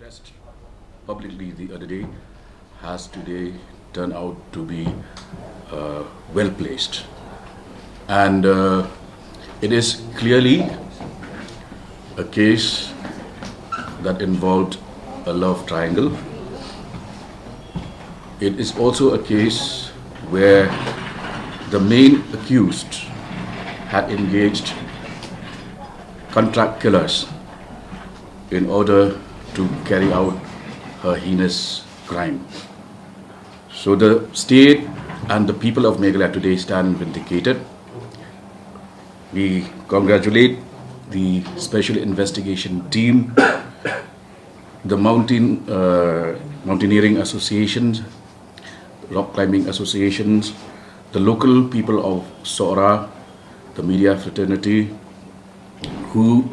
expressed publicly the other day has today turned out to be well placed. And it is clearly a case that involved a love triangle. It is also a case where the main accused had engaged contract killers in order to carry out her heinous crime. So the state and the people of Meghalaya today stand vindicated. We congratulate the Special Investigation Team, the mountaineering associations, rock climbing associations, the local people of Sora, the media fraternity, who,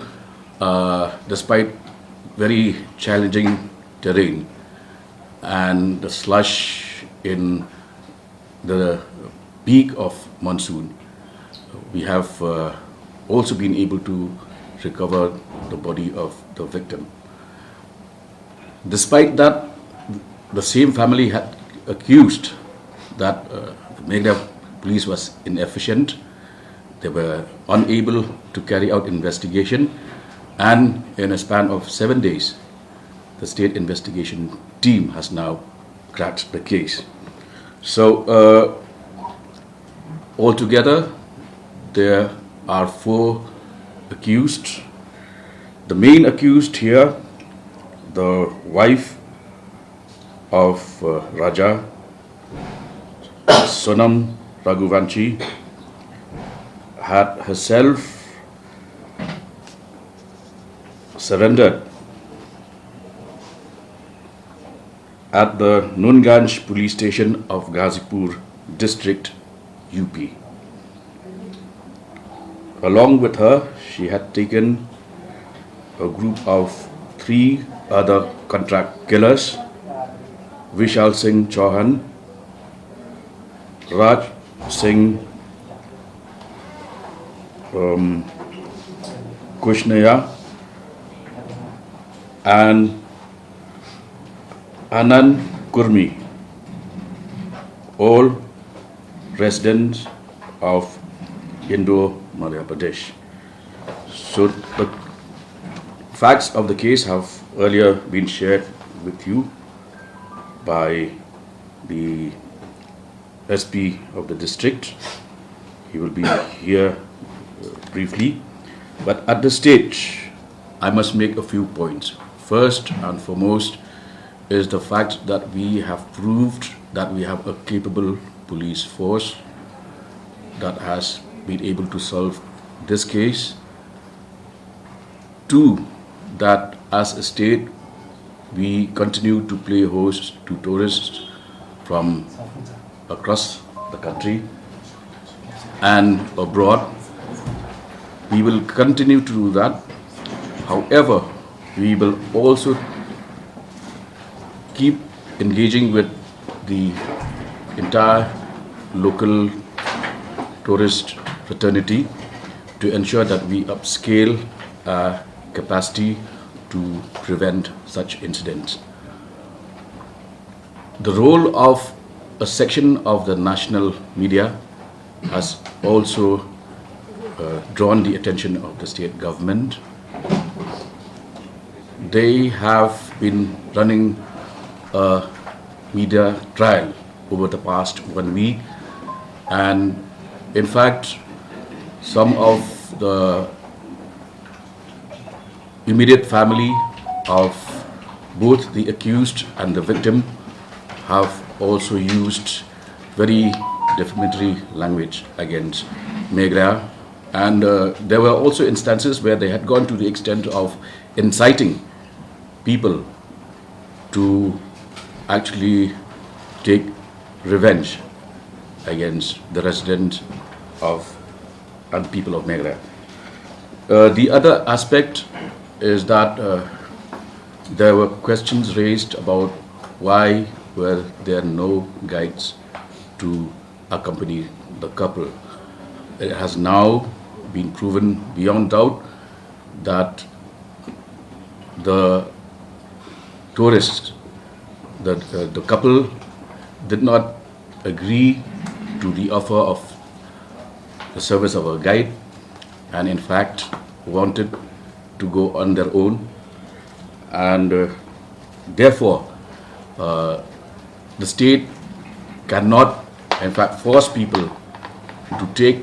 despite very challenging terrain and the slush in the peak of monsoon, we have also been able to recover the body of the victim. Despite that, the same family had accused that the Meghalaya police was inefficient. They were unable to carry out investigation, and in a span of 7 days, the state investigation team has now cracked the case. So altogether, there are 4 accused. The main accused here, the wife of Raja, Sonam-Raja Raghuvanshi, had herself surrendered at the Nunganj police station of Ghazipur district, UP. Along with her, she had taken a group of 3 other contract killers: Vishal Singh Chauhan, Raj Singh Kushnaya, and Anand Kurmi, all residents of Lyngdoh, Madhya Pradesh. So the facts of the case have earlier been shared with you by the SP of the district. He will be here briefly, but at this stage I must make a few points. First and foremost is the fact that we have proved that we have a capable police force that has been able to solve this case. 2, that as a state we continue to play host to tourists from across the country and abroad. We will continue to do that. However, we will also keep engaging with the entire local tourist fraternity to ensure that we upscale our capacity to prevent such incidents. The role of a section of the national media has also drawn the attention of the state government. They have been running a media trial over the past 1 week, and in fact some of the immediate family of both the accused and the victim have also used very defamatory language against Meghalaya, and there were also instances where they had gone to the extent of inciting people to actually take revenge against the residents of and people of Meghalaya. The other aspect is that there were questions raised about why were there no guides to accompany the couple. It has now been proven beyond doubt that the tourists, the couple did not agree to the offer of the service of a guide, and in fact wanted to go on their own, and therefore the state cannot in fact force people to take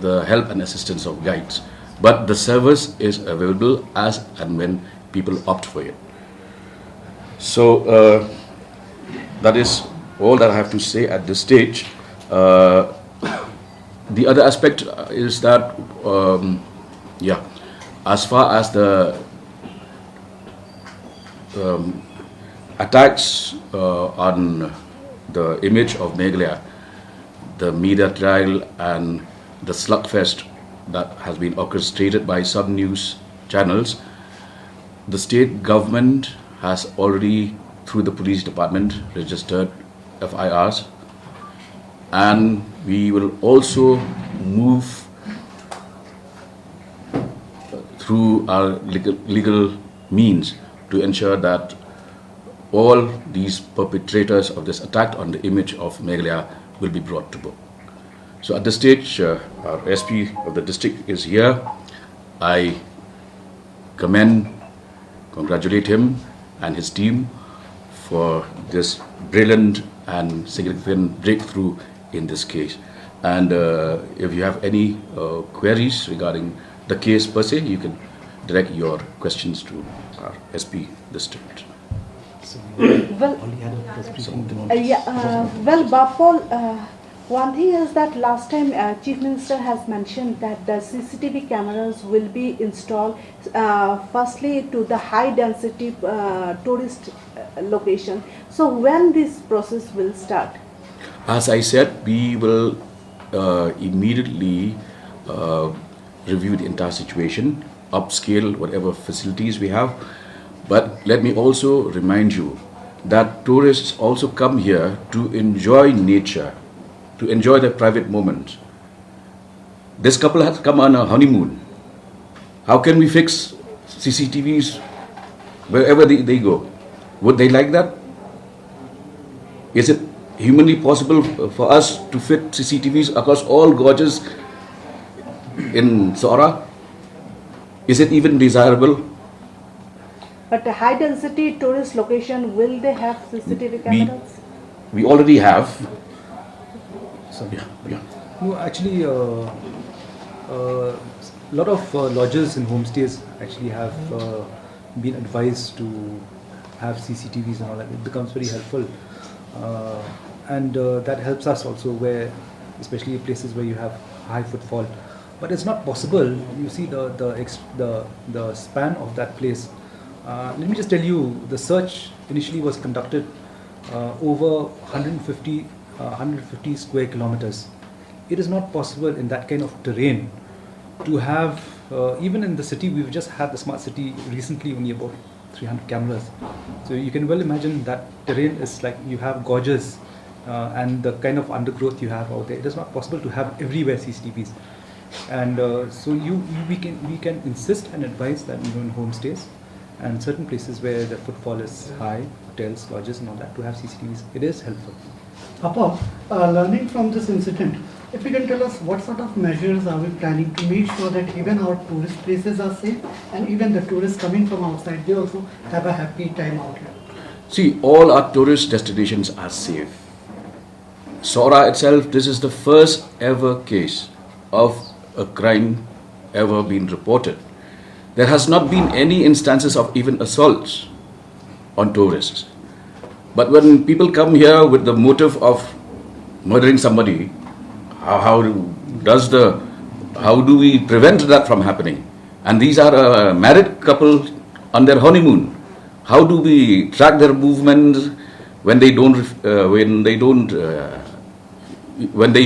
the help and assistance of guides, but the service is available as and when people opt for it. So that is all that I have to say at this stage. The other aspect is that, as far as the attacks on the image of Meghalaya, the media trial and the slugfest that has been orchestrated by some news channels, the state government has already, through the police department, registered FIRs, and we will also move through our legal means to ensure that all these perpetrators of this attack on the image of Meghalaya will be brought to book. So at this stage, our SP of the district is here. I congratulate him and his team for this brilliant and significant breakthrough in this case. And if you have any queries regarding the case per se, you can direct your questions to our SP district. Well, Bapol, one thing is that last time Chief Minister has mentioned that the CCTV cameras will be installed firstly to the high density tourist location. So when this process will start? As I said, we will immediately review the entire situation, upscale whatever facilities we have. But let me also remind you that tourists also come here to enjoy nature, to enjoy their private moments. This couple has come on a honeymoon. How can we fix CCTVs wherever they go? Would they like that? Is it humanly possible for us to fit CCTVs across all gorges in Sora? Is it even desirable? But a high density tourist location, will they have CCTV cameras? We already have. So, Yeah. No, actually, a lot of lodges and homestays actually have been advised to have CCTVs and all that. It becomes very helpful, and that helps us also, where, especially places where you have high footfall. But it's not possible. You see the span of that place. Let me just tell you, the search initially was conducted over 150 square kilometers. It is not possible in that kind of terrain to have, even in the city, we've just had the smart city recently, only about 300 cameras. So you can well imagine that terrain is like you have gorges and the kind of undergrowth you have out there. It is not possible to have everywhere CCTVs. And so we can insist and advise that in homestays and certain places where the footfall is high, hotels, lodges and all that, to have CCTVs. It is helpful. Papa, learning from this incident, if you can tell us what sort of measures are we planning to make sure that even our tourist places are safe and even the tourists coming from outside, they also have a happy time out here? See, all our tourist destinations are safe. Sora itself, this is the first ever case of a crime ever been reported. There has not been any instances of even assaults on tourists. But when people come here with the motive of murdering somebody, how do we prevent that from happening? And these are a married couple on their honeymoon. How do we track their movements when they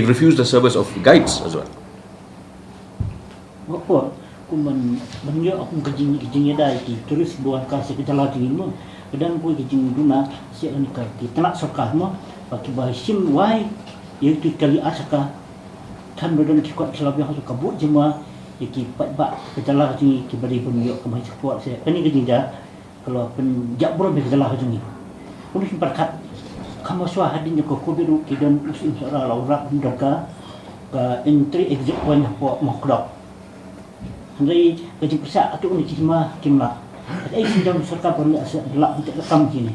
refuse the service of guides as well? Apa kuman banyak aku kejing ada di turis buah kasih kejalan tinggi mo kadang aku kejing duna siap ni ki tenak sokah mo pakai bahasim wai iaitu kali asaka kan badan ki kuat selabih harus kabut jema ki pat kejalan tinggi ki bari pemio ke mai support saya ini kejing dah kalau penjak bro berjalan ke sini. Udah berkat kamu suah hadinya ke kubiru kidan usin seorang laurak mereka ke entry exit point po mokrok. Henry kerja persak atau unik cuma kimla. Ada sidang serta perlu asalak untuk rekam sini.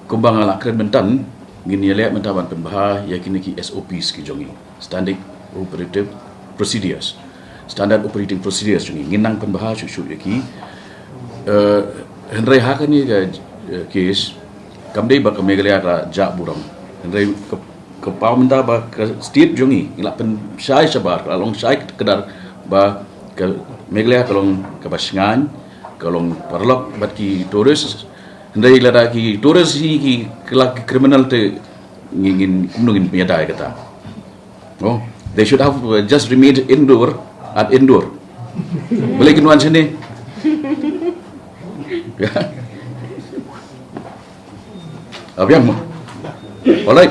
Kumbang alak keren mentan gini lihat mentaban pembahas yakin ki SOPs ki jongi standard operative procedures standard operating procedures jongi nginang pembahas syuk yaki Henry hakan ni case kamdei ba ke Meghalaya ka jak buram Henry ke pau minta ba ke state jongi ilak pen syai sabar kalong syai kedar ba ke Meghalaya kalong ke basingan kalong parlok bat ki tourist Henry lada ki tourist ki kelak criminal te ngingin kumnungin penyadai kata oh they should have just remained indoor at indoor boleh kinuan sini Abiang mo? Alright.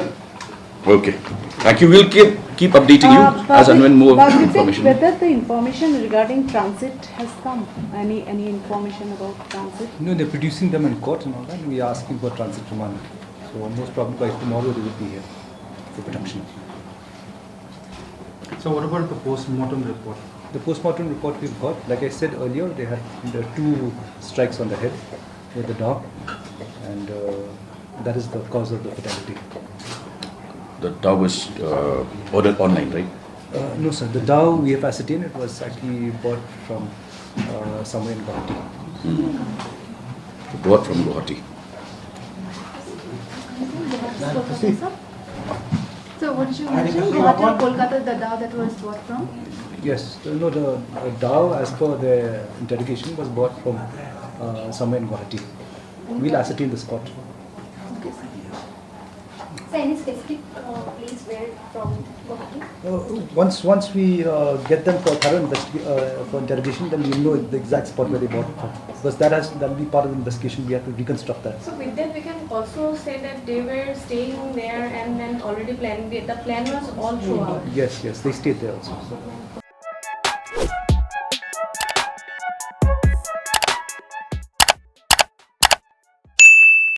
Okay. Thank you. We'll keep updating you as and when more information. Whether the information regarding transit has come, any information about transit? No, they're producing them in court and all that. We are asking for transit remand. So most probably by tomorrow they will be here for production. So what about the post-mortem report? The post-mortem report we've got, like I said earlier, they had 2 strikes on the head with the dog, and that is the cause of the fatality. The dog was ordered online, right? No, sir. The dog we have ascertained it was actually bought from somewhere in Guwahati. Bought from Guwahati. So what did you mention? Guwahati or Kolkata, the dhow that was bought from? Yes, no, the dhow, as per the interrogation, was bought from somewhere in Guwahati. We'll ascertain the spot. Okay, sir. So any specific place where from Guwahati? Once we get them for thorough for interrogation, then we'll know the exact spot where they bought it from. Because that'll be part of the investigation. We have to reconstruct that. So with that we can also say that they were staying there and then already planning. The plan was all throughout. Yes, they stayed there also.